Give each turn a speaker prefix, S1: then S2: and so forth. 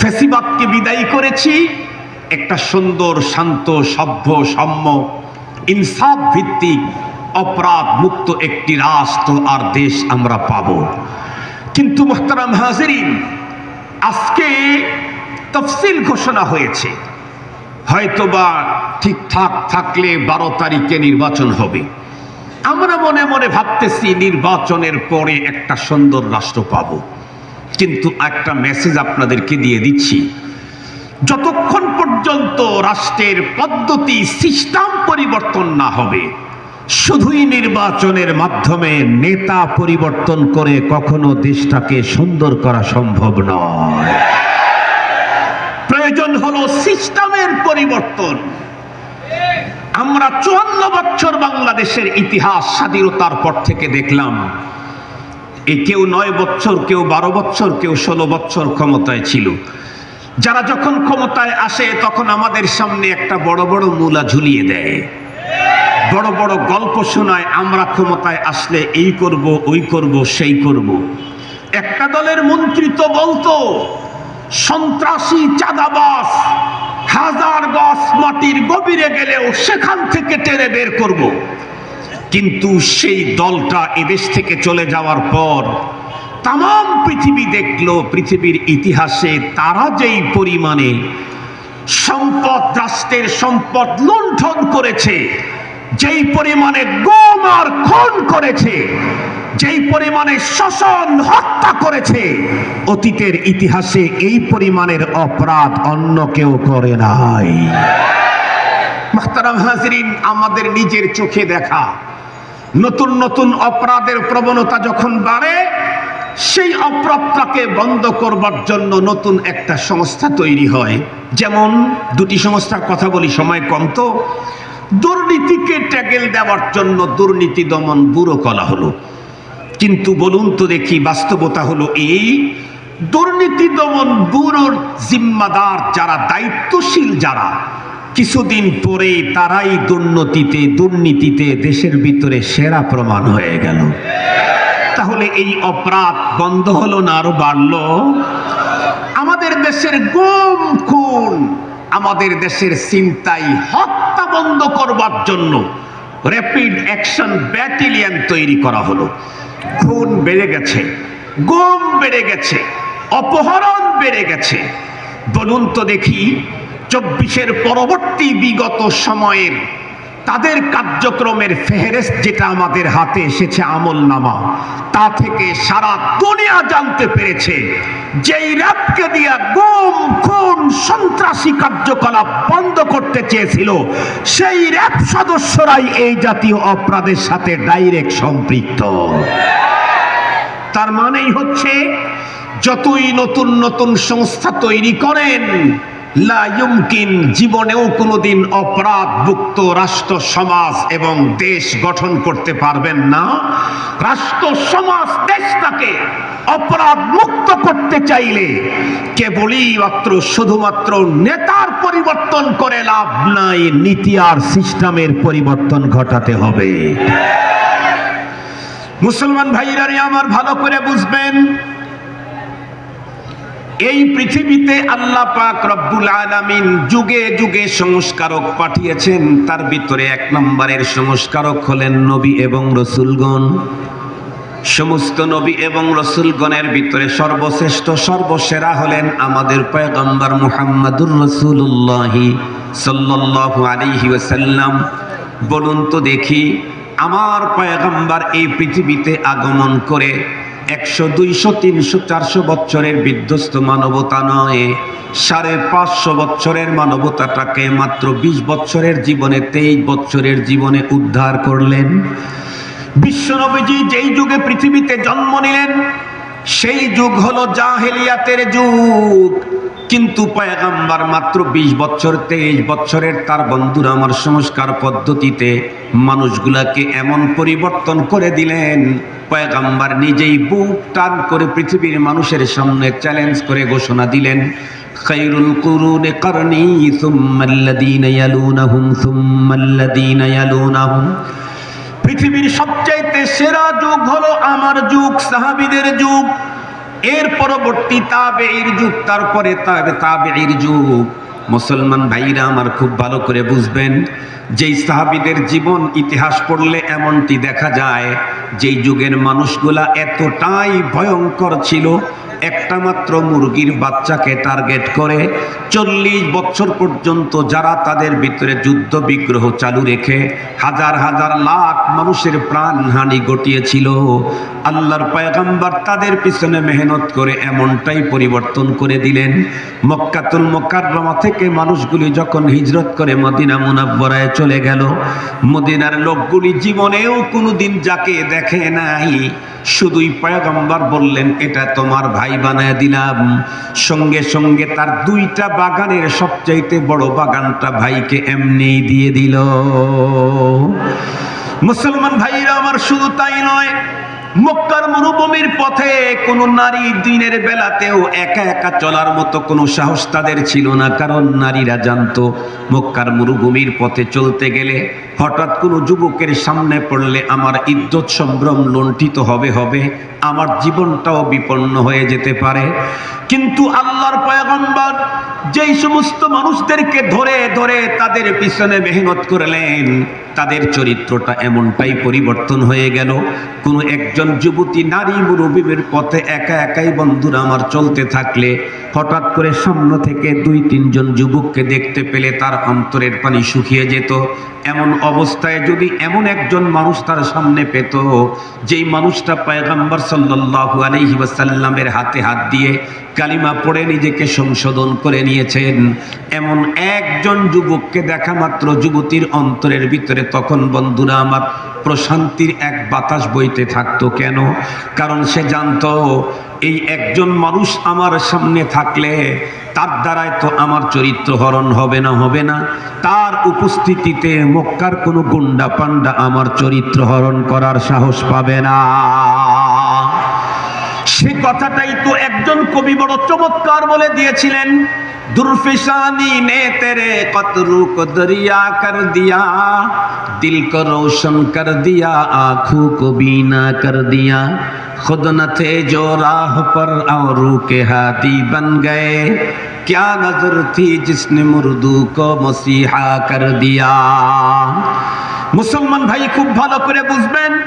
S1: ফ্যাসিবাদকে বিদায়ী করেছি, একটা সুন্দর শান্ত সভ্য সাম্য ইনসাফ ভিত্তিক অপরাধ মুক্ত একটি রাষ্ট্র আর দেশ আমরা পাব। কিন্তু মুহতারাম হাজিরিন, আজকে তফসিল ঘোষণা হয়েছে, হয়তোবা ঠিকঠাক থাকলে 12 তারিখে নির্বাচন হবে। আমরা মনে মনে ভাবতেছি নির্বাচনের পরে একটা সুন্দর রাষ্ট্র পাব। কিন্তু একটা মেসেজ আপনাদেরকে দিয়ে দিচ্ছি, যতক্ষণ পর্যন্ত রাষ্ট্রের পদ্ধতি সিস্টেম পরিবর্তন না হবে, শুধুই নির্বাচনের মাধ্যমে নেতা পরিবর্তন করে কখনো দেশটাকে সুন্দর করা সম্ভব নয়। প্রয়োজন হলো সিস্টেমের পরিবর্তন। আমরা 54 বছর বাংলাদেশের ইতিহাস স্বাধীনতার পর থেকে দেখলাম, কেউ 9 বছর, কেউ 12 বছর, কেউ 16 বছর ক্ষমতায় ছিল। যারা যখন ক্ষমতায় আসে তখন আমাদের সামনে একটা বড় বড় মূলা ঝুলিয়ে দেয়, বড় বড় গল্প শোনায়, আমরা ক্ষমতায় আসলে এই করব, ওই করব, সেই করব। একটা দলের মন্ত্রী তো বলতো সন্ত্রাসী চাঁদাবাজ 1000 গজ মাটির গভীরে গেলেও সেখান থেকে টেনে বের করব। কিন্তু সেই দলটা এদেশ থেকে চলে যাওয়ার পর তাম পৃথিবী দেখলো, পৃথিবীর ইতিহাসে তারা যেই পরিমাণে সম্পদ, রাষ্ট্রের সম্পদ লুণ্ঠন করেছে, যেই পরিমাণে গুম আর খুন করেছে, যেই পরিমাণে শোষণ হত্যা করেছে, অতীতের ইতিহাসে এই পরিমাণের অপরাধ অন্য কেউ করে নাই। মুহতারাম হাজিরিন, আমাদের নিজের চোখে দেখা নতুন নতুন অপরাধের প্রবণতা যখন বাড়ে, সেই অপরাধটাকে বন্ধ করবার জন্য নতুন একটা সংস্থা তৈরি হয়। যেমন 2টি সংস্থার কথা বলি, সময় কম তো। দুর্নীতিকে ট্যাগেল দেওয়ার জন্য দুর্নীতি দমন ব্যুরো করা হলো। কিন্তু বলুন তো দেখি, বাস্তবতা হলো এই, দুর্নীতি দমন ব্যুরোর জিম্মাদার যারা, দায়িত্বশীল যারা, কিছুদিন পরে তারাই দুর্নীতিতে দেশের ভিতরে সেরা প্রমাণ হয়ে গেল। তাহলে এই অপরাধ বন্ধ হলো না, আরো বাড়লো? আমাদের দেশের গুম খুন, আমাদের দেশের ছিনতাই হত্যা বন্ধ করবার জন্য র্যাপিড অ্যাকশন ব্যাটালিয়ন তৈরি করা হলো। খুন বেড়ে গেছে, গুম বেড়ে গেছে, অপহরণ বেড়ে গেছে। বলুন তো দেখি, 24-এর পরবর্তী বিগত সময়ের তাদের কার্যক্রমের ফেহরিস্ত যেটা আমাদের হাতে এসেছে, আমলনামা, তা থেকে সারা দুনিয়া জানতে পেরেছে যেই র্যাবকে দিয়া গুম খুন সন্ত্রাসী কার্যকলাপ বন্ধ করতে চেয়েছিল, সেই র্যাব সদস্যরাই এই জাতীয় অপরাধের সাথে ডাইরেক্ট সম্পৃক্ত। তার মানেই হচ্ছে, যতই নতুন নতুন সংস্থা তৈরি করেন, লা ইউমকিন, জীবনেও কোনোদিন অপরাধ মুক্ত রাষ্ট্র সমাজ এবং দেশ গঠন করতে পারবেন না। রাষ্ট্র সমাজ দেশটাকে অপরাধ মুক্ত করতে চাইলে কেবলই মাত্র শুধুমাত্র নেতার পরিবর্তন করে লাভ নাই, নীতি আর সিস্টেমের পরিবর্তন ঘটাতে হবে। মুসলমান ভাইরা আমার, ভালো করে বুঝবেন, এই পৃথিবীতে আল্লাহ পাক রব্বুল আলামিন যুগে যুগে সংস্কারক পাঠিয়েছেন। তার ভিতরে 1 নম্বরের সংস্কারক হলেন নবী এবং রাসূলগণ। সমস্ত নবী এবং রাসূলগণের ভিতরে সর্বশ্রেষ্ঠ সর্বসেরা হলেন আমাদের পয়গম্বর মুহাম্মদুর রাসূলুল্লাহ সাল্লাল্লাহু আলাইহি ওয়াসাল্লাম। বলুন তো দেখি, আমার পয়গম্বর এই পৃথিবীতে আগমন করে 100, 200, 300, 400 বছরের বিধ্বস্ত মানবতা নয়, 550 বছরের মানবতাটাকে মাত্র 20 বছরের জীবনে, 23 বছরের জীবনে উদ্ধার করলেন। বিশ্বনবীজি যেই যুগে পৃথিবীতে জন্ম নিলেন, সেই যুগ হলো জাহেলিয়াতের যুগ। কিন্তু পয়গম্বর মাত্র 20 বছর, 23 বছরের তার বন্ধুরা আমার সংস্কার পদ্ধতিতে মানুষগুলাকে এমন পরিবর্তন করে দিলেন, পয়গম্বর নিজেই বুক টান করে পৃথিবীর মানুষের সামনে চ্যালেঞ্জ করে ঘোষণা দিলেন, খায়রুল কুরুনি করনি সুম্মাল্লাযীনা ইয়ালুনাহুম সুম্মাল্লাযীনা ইয়ালুনাহুম। পৃথিবীর সবচাইতে সেরা যুগ হলো আমার যুগ, সাহাবীদের যুগ। এর পরবর্তী তাবেঈর যুগ, তারপরে তাবেঈর যুগ। মুসলমান ভাইরা আমার খুব ভালো করে বুঝবেন, যেই সাহাবীদের জীবন ইতিহাস পড়লে এমনটি দেখা যায়, যেই যুগের মানুষগুলা এতটাই ভয়ঙ্কর ছিল, একটা মাত্র মুরগির বাচ্চাকে টার্গেট করে 40 বছর পর্যন্ত যারা তাদের ভিতরে যুদ্ধ বিগ্রহ চালু রেখে হাজার হাজার লাখ মানুষের প্রাণহানি ঘটিয়েছিল, আল্লাহর পয়গম্বর তাদের পিছনে মেহনত করে এমনটাই পরিবর্তন করে দিলেন। মক্কাতুল মুকাররমা থেকে মানুষগুলি যখন হিজরত করে মদিনা মুনাব্বরায় চলে গেল, মদিনার লোকগুলি জীবনেও কোনোদিন যাকে দেখে নাই, শুধুই পয়গম্বর বললেন এটা তোমার ভাই বানায় দিলাম, সঙ্গে সঙ্গে তার 2টা বাগানের সবচাইতে বড় বাগানটা ভাইকে এমনি দিয়ে দিল। মুসলমান ভাইরা আমার, শুধু তাই নয়, মক্কার মরুভূমির পথে কোন নারী দিনের বেলাতেও একা একা চলার মতো কোনো সাহস তাদের ছিল না, কারণ নারীরা জানতো মক্কার মরুভূমির পথে চলতে গেলে হঠাৎ কোনো যুবকের সামনে পড়লে আমার ইজ্জত সম্ভ্রম লুণ্ঠিত হবে, আমার জীবনটাও বিপন্ন হয়ে যেতে পারে। কিন্তু আল্লাহর পয়গম্বর যেই সমস্ত মানুষদেরকে ধরে ধরে তাদের পিছনে মেহনত করলেন, তাদের চরিত্রটা এমনটাই পরিবর্তন হয়ে গেল। কোনো একজন যুবতী নারী মুরুভূমির পথে একা একাই বন্ধুরা আমার চলতে থাকলে হঠাৎ করে সামনে থেকে 2-3 জন যুবককে দেখতে পেলে তার অন্তরের পানি শুকিয়ে যেত। এমন অবস্থায় যদি এমন একজন মানুষ তার সামনে পেত, যেই মানুষটা পয়গম্বর সাল্লাল্লাহু আলাইহি ওয়াসাল্লামের হাতে হাত দিয়ে কালিমা পড়ে নিজেকে সংশোধন করে নিয়েছেন, এমন একজন যুবককে দেখা মাত্র যুবতীর অন্তরের ভিতরে তখন বন্ধুরা আমার প্রশান্তির এক বাতাস বইতে থাকতো। কেন? কারণ সে জানতো এই একজন মানুষ আমার সামনে থাকলে তার দ্বারাই তো আমার চরিত্র হরণ হবে না, তার উপস্থিতিতে মক্কার কোনো গুন্ডা পান্ডা আমার চরিত্র হরণ করার সাহস পাবে না। সে কথাটাই তো একজন কবি বড় চমৎকার বলে দিয়েছিলেন, दुर्फिशानी ने तेरे कतरू को दरिया कर दिया, दिल को रोशन कर दिया, आँखों को बीना कर दिया, खुद न थे जो राह पर औरों के हाथी बन गए, क्या नजर थी जिसने मुर्दू को मसीहा कर दिया। मुसलमान भाई खूब भालो करे बुझबेन।